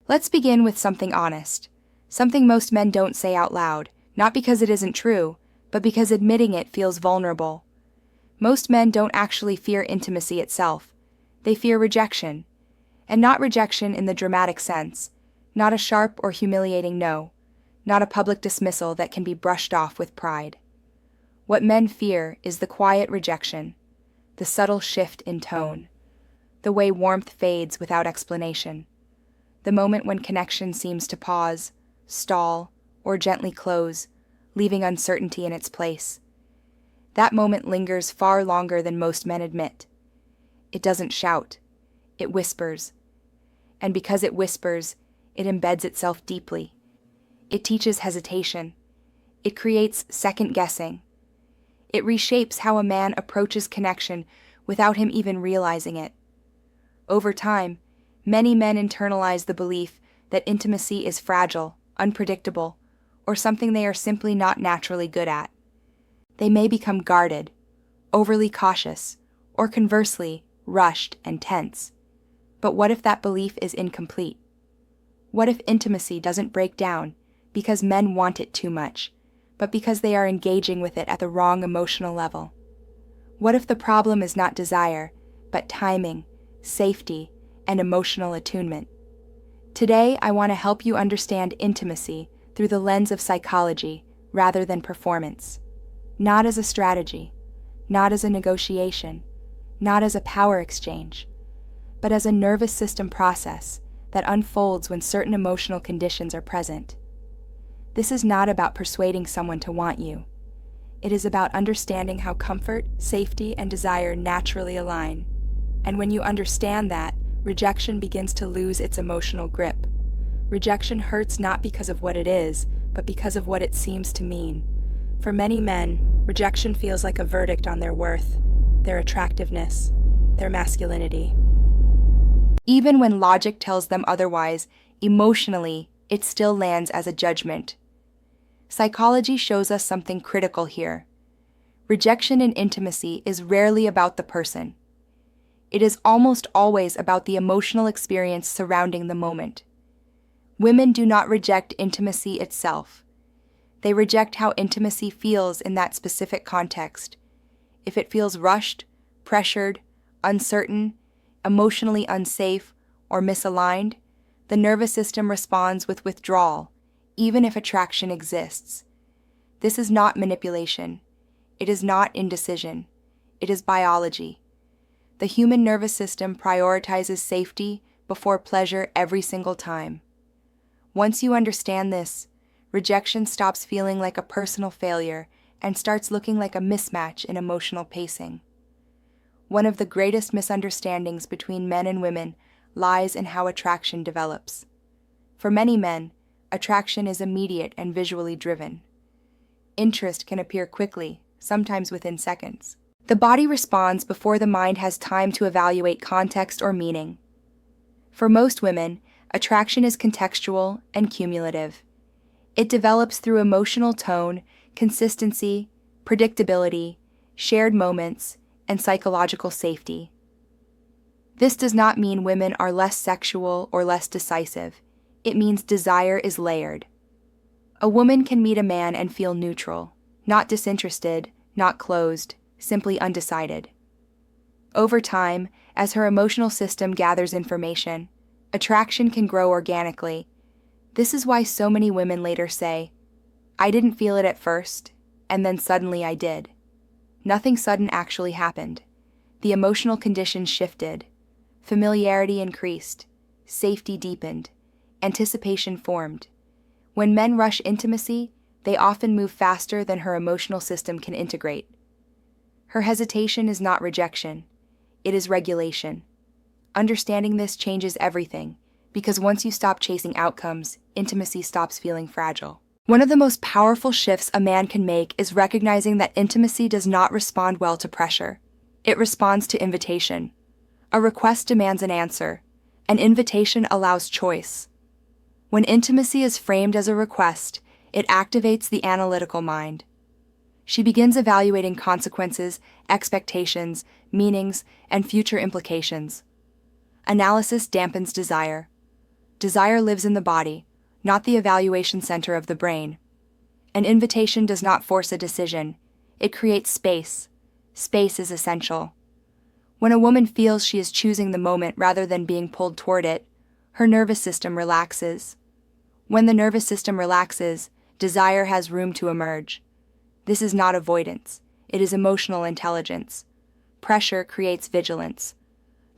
Let's begin with something honest, something most men don't say out loud, not because it isn't true, but because admitting it feels vulnerable. Most men don't actually fear intimacy itself. They fear rejection. And not rejection in the dramatic sense, not a sharp or humiliating no, not a public dismissal that can be brushed off with pride. What men fear is the quiet rejection, the subtle shift in tone, the way warmth fades without explanation, the moment when connection seems to pause, stall, or gently close, leaving uncertainty in its place. That moment lingers far longer than most men admit. It doesn't shout, it whispers. And because it whispers, it embeds itself deeply. It teaches hesitation. It creates second-guessing. It reshapes how a man approaches connection without him even realizing it. Over time, many men internalize the belief that intimacy is fragile, unpredictable, or something they are simply not naturally good at. They may become guarded, overly cautious, or conversely, rushed and tense. But what if that belief is incomplete? What if intimacy doesn't break down because men want it too much, but because they are engaging with it at the wrong emotional level? What if the problem is not desire, but timing, safety, and emotional attunement? Today, I want to help you understand intimacy through the lens of psychology rather than performance. Not as a strategy, not as a negotiation, not as a power exchange, but as a nervous system process that unfolds when certain emotional conditions are present. This is not about persuading someone to want you. It is about understanding how comfort, safety, and desire naturally align. And when you understand that, rejection begins to lose its emotional grip. Rejection hurts not because of what it is, but because of what it seems to mean. For many men, rejection feels like a verdict on their worth, their attractiveness, their masculinity. Even when logic tells them otherwise, emotionally, it still lands as a judgment. Psychology shows us something critical here. Rejection in intimacy is rarely about the person. It is almost always about the emotional experience surrounding the moment. Women do not reject intimacy itself. They reject how intimacy feels in that specific context. If it feels rushed, pressured, uncertain, emotionally unsafe, or misaligned, the nervous system responds with withdrawal, even if attraction exists. This is not manipulation. It is not indecision. It is biology. The human nervous system prioritizes safety before pleasure every single time. Once you understand this, rejection stops feeling like a personal failure and starts looking like a mismatch in emotional pacing. One of the greatest misunderstandings between men and women lies in how attraction develops. For many men, attraction is immediate and visually driven. Interest can appear quickly, sometimes within seconds. The body responds before the mind has time to evaluate context or meaning. For most women, attraction is contextual and cumulative. It develops through emotional tone, consistency, predictability, shared moments, and psychological safety. This does not mean women are less sexual or less decisive. It means desire is layered. A woman can meet a man and feel neutral, not disinterested, not closed, simply undecided. Over time, as her emotional system gathers information, attraction can grow organically. This is why so many women later say, "I didn't feel it at first, and then suddenly I did." Nothing sudden actually happened. The emotional conditions shifted. Familiarity increased. Safety deepened. Anticipation formed. When men rush intimacy, they often move faster than her emotional system can integrate. Her hesitation is not rejection. It is regulation. Understanding this changes everything, because once you stop chasing outcomes, intimacy stops feeling fragile. One of the most powerful shifts a man can make is recognizing that intimacy does not respond well to pressure. It responds to invitation. A request demands an answer. An invitation allows choice. When intimacy is framed as a request, it activates the analytical mind. She begins evaluating consequences, expectations, meanings, and future implications. Analysis dampens desire. Desire lives in the body, not the evaluation center of the brain. An invitation does not force a decision. It creates space. Space is essential. When a woman feels she is choosing the moment rather than being pulled toward it, her nervous system relaxes. When the nervous system relaxes, desire has room to emerge. This is not avoidance. It is emotional intelligence. Pressure creates vigilance.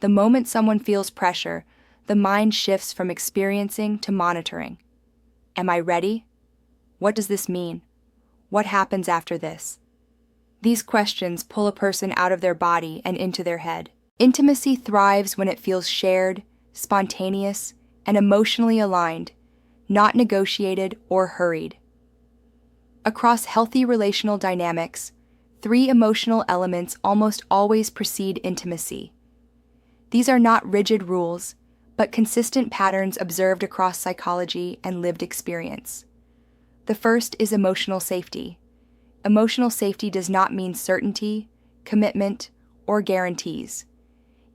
The moment someone feels pressure, the mind shifts from experiencing to monitoring. Am I ready? What does this mean? What happens after this? These questions pull a person out of their body and into their head. Intimacy thrives when it feels shared, spontaneous, and emotionally aligned, not negotiated or hurried. Across healthy relational dynamics, 3 emotional elements almost always precede intimacy. These are not rigid rules, but consistent patterns observed across psychology and lived experience. The first is emotional safety. Emotional safety does not mean certainty, commitment, or guarantees.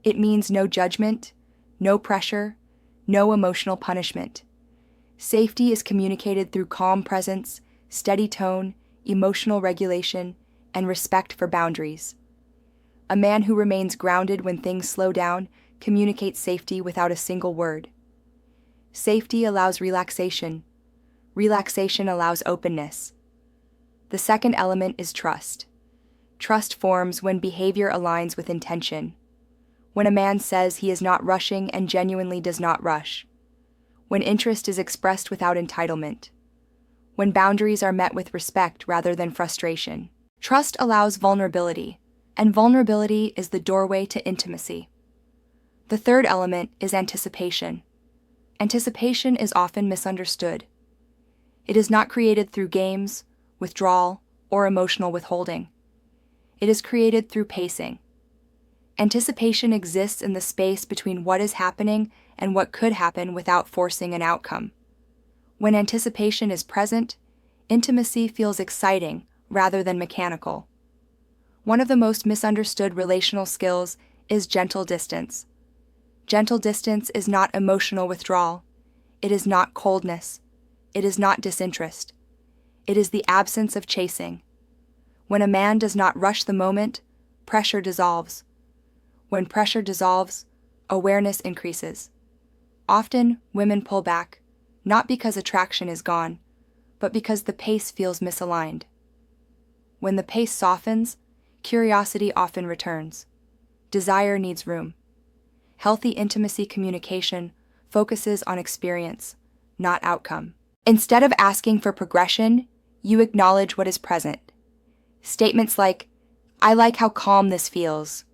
It means no judgment, no pressure, no emotional punishment. Safety is communicated through calm presence, steady tone, emotional regulation, and respect for boundaries. A man who remains grounded when things slow down communicates safety without a single word. Safety allows relaxation. Relaxation allows openness. The second element is trust. Trust forms when behavior aligns with intention. When a man says he is not rushing and genuinely does not rush. When interest is expressed without entitlement. When boundaries are met with respect rather than frustration. Trust allows vulnerability, and vulnerability is the doorway to intimacy. The third element is anticipation. Anticipation is often misunderstood. It is not created through games, withdrawal, or emotional withholding. It is created through pacing. Anticipation exists in the space between what is happening and what could happen without forcing an outcome. When anticipation is present, intimacy feels exciting rather than mechanical. One of the most misunderstood relational skills is gentle distance. Gentle distance is not emotional withdrawal. It is not coldness. It is not disinterest. It is the absence of chasing. When a man does not rush the moment, pressure dissolves. When pressure dissolves, awareness increases. Often, women pull back, not because attraction is gone, but because the pace feels misaligned. When the pace softens, curiosity often returns. Desire needs room. Healthy intimacy communication focuses on experience, not outcome. Instead of asking for progression, you acknowledge what is present. Statements like, "I like how calm this feels,"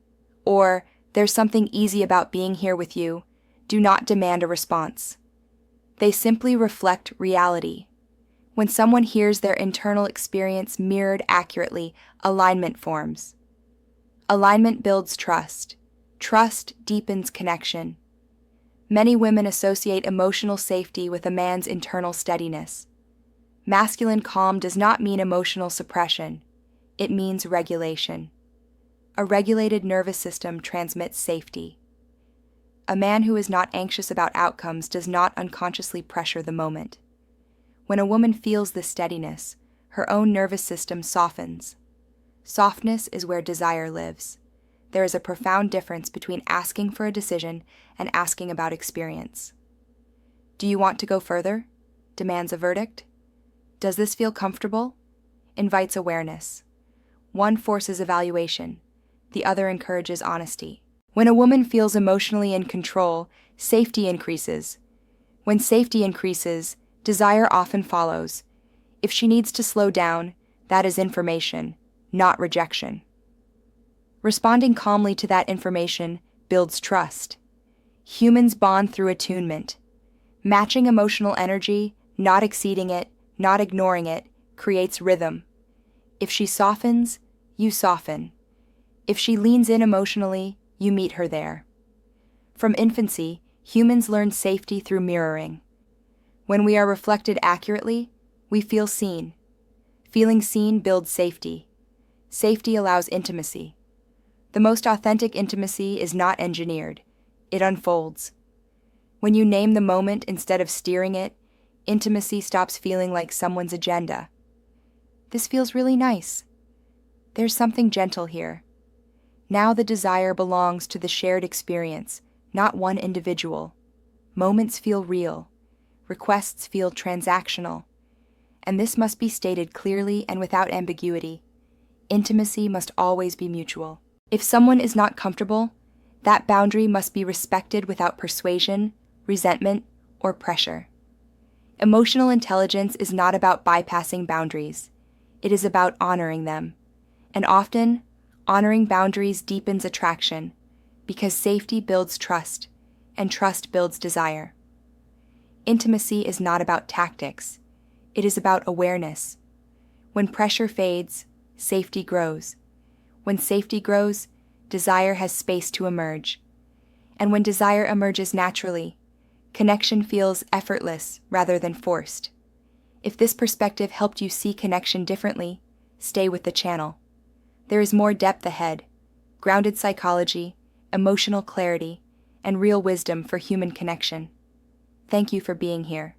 or "There's something easy about being here with you," do not demand a response. They simply reflect reality. When someone hears their internal experience mirrored accurately, alignment forms. Alignment builds trust. Trust deepens connection. Many women associate emotional safety with a man's internal steadiness. Masculine calm does not mean emotional suppression. It means regulation. A regulated nervous system transmits safety. A man who is not anxious about outcomes does not unconsciously pressure the moment. When a woman feels this steadiness, her own nervous system softens. Softness is where desire lives. There is a profound difference between asking for a decision and asking about experience. Do you want to go further? Demands a verdict. Does this feel comfortable? Invites awareness. One forces evaluation. The other encourages honesty. When a woman feels emotionally in control, safety increases. When safety increases, desire often follows. If she needs to slow down, that is information, not rejection. Responding calmly to that information builds trust. Humans bond through attunement. Matching emotional energy, not exceeding it, not ignoring it, creates rhythm. If she softens, you soften. If she leans in emotionally, you meet her there. From infancy, humans learn safety through mirroring. When we are reflected accurately, we feel seen. Feeling seen builds safety. Safety allows intimacy. The most authentic intimacy is not engineered. It unfolds. When you name the moment instead of steering it, intimacy stops feeling like someone's agenda. This feels really nice. There's something gentle here. Now the desire belongs to the shared experience, not one individual. Moments feel real. Requests feel transactional. And this must be stated clearly and without ambiguity. Intimacy must always be mutual. If someone is not comfortable, that boundary must be respected without persuasion, resentment, or pressure. Emotional intelligence is not about bypassing boundaries. It is about honoring them. And often, honoring boundaries deepens attraction, because safety builds trust, and trust builds desire. Intimacy is not about tactics. It is about awareness. When pressure fades, safety grows. When safety grows, desire has space to emerge. And when desire emerges naturally, connection feels effortless rather than forced. If this perspective helped you see connection differently, stay with the channel. There is more depth ahead, grounded psychology, emotional clarity, and real wisdom for human connection. Thank you for being here.